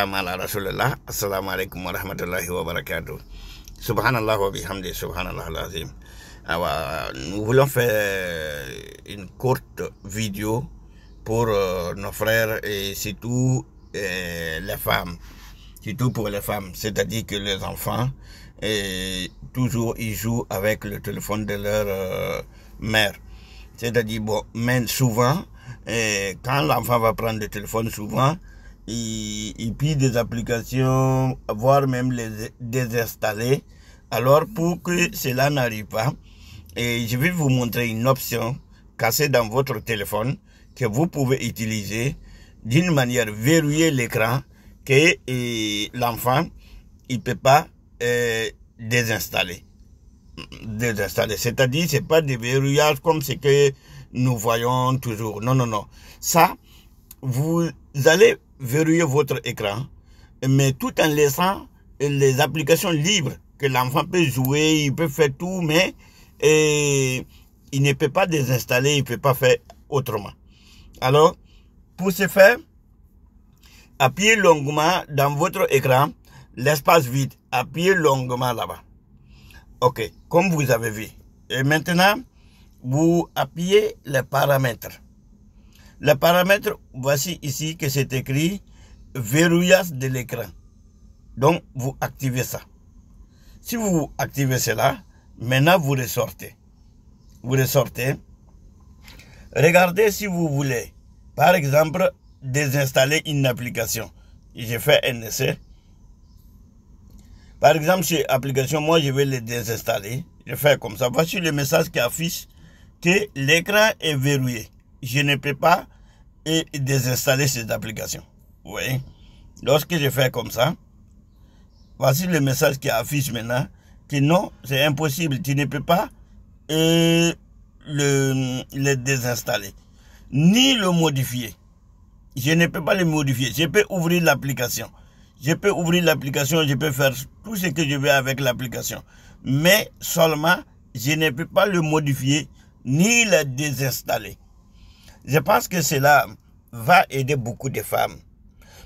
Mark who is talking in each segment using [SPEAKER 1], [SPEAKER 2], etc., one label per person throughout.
[SPEAKER 1] Salam ala Rasulullah. Assalamu alaikum wa rahmatullahi wa barakatuh. Subhanallah wa bihamdi, subhanallah al-azim. Nous voulons faire une courte vidéo pour nos frères et surtout les femmes. Surtout pour les femmes, c'est-à-dire que les enfants, toujours ils jouent avec le téléphone de leur mère. C'est-à-dire, bon, mais souvent, quand l'enfant va prendre le téléphone, souvent, il pille des applications, voire même les désinstaller. Alors, pour que cela n'arrive pas, je vais vous montrer une option cachée dans votre téléphone que vous pouvez utiliser d'une manière verrouiller l'écran que l'enfant il ne peut pas désinstaller. C'est-à-dire, c'est pas des verrouillages comme ce que nous voyons toujours. Non, non, non. Ça, vous allez verrouiller votre écran, mais tout en laissant les applications libres que l'enfant peut jouer, il peut faire tout, mais il ne peut pas désinstaller, il ne peut pas faire autrement. Alors, pour ce faire, appuyez longuement dans votre écran, l'espace vide, appuyez longuement là-bas. Ok, comme vous avez vu. Et maintenant, vous appuyez les paramètres. Les paramètres, voici ici que c'est écrit verrouillage de l'écran. Donc, vous activez ça. Si vous activez cela, maintenant vous ressortez. Vous ressortez. Regardez si vous voulez, par exemple, désinstaller une application. J'ai fait un essai. Par exemple, sur l'application, moi je vais le désinstaller. Je fais comme ça. Voici le message qui affiche que l'écran est verrouillé. Je ne peux pas désinstaller cette application. Vous voyez? Lorsque je fais comme ça, voici le message qui affiche maintenant que non, c'est impossible. Tu ne peux pas le désinstaller, ni le modifier. Je ne peux pas le modifier. Je peux ouvrir l'application. Je peux ouvrir l'application, je peux faire tout ce que je veux avec l'application. Mais seulement, je ne peux pas le modifier ni le désinstaller. Je pense que cela va aider beaucoup de femmes.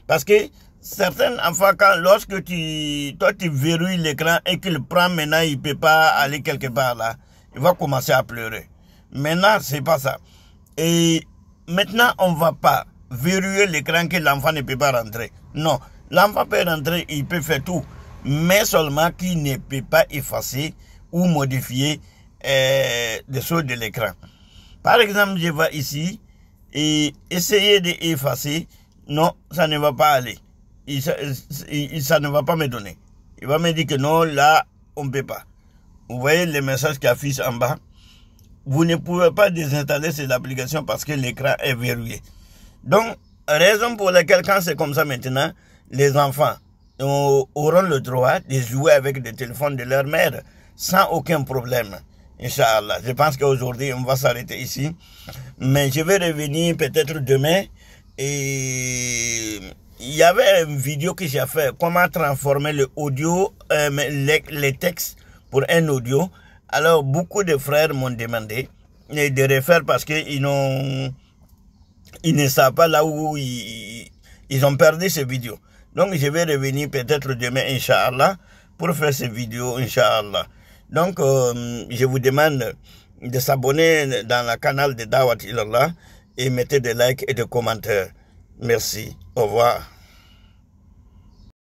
[SPEAKER 1] Parce que certains enfants, lorsque tu verrouilles l'écran et qu'il prend maintenant, il ne peut pas aller quelque part là, il va commencer à pleurer. Maintenant, c'est pas ça. Et maintenant, on ne va pas verrouiller l'écran que l'enfant ne peut pas rentrer. Non. L'enfant peut rentrer, il peut faire tout, mais seulement qu'il ne peut pas effacer ou modifier des choses de l'écran. Par exemple, je vais ici et essayer d'effacer. Non, ça ne va pas aller. Ça ne va pas me donner. Il va me dire que non, là, on ne peut pas. Vous voyez les messages qui affichent en bas. Vous ne pouvez pas désinstaller cette application parce que l'écran est verrouillé. Donc, raison pour laquelle quand c'est comme ça maintenant, les enfants auront le droit de jouer avec des téléphones de leur mère sans aucun problème. Inch'Allah. Je pense qu'aujourd'hui, on va s'arrêter ici. Mais je vais revenir peut-être demain. Et il y avait une vidéo que j'ai fait. Comment transformer le audio, les textes pour un audio. Alors, beaucoup de frères m'ont demandé de refaire parce qu'ils ne savent pas là où ils ont perdu ces vidéos. Donc, je vais revenir peut-être demain, Inch'Allah, pour faire ces vidéos, Inch'Allah. Donc, je vous demande de s'abonner dans le canal de Dawat Ilallah et mettez des likes et des commentaires. Merci. Au revoir.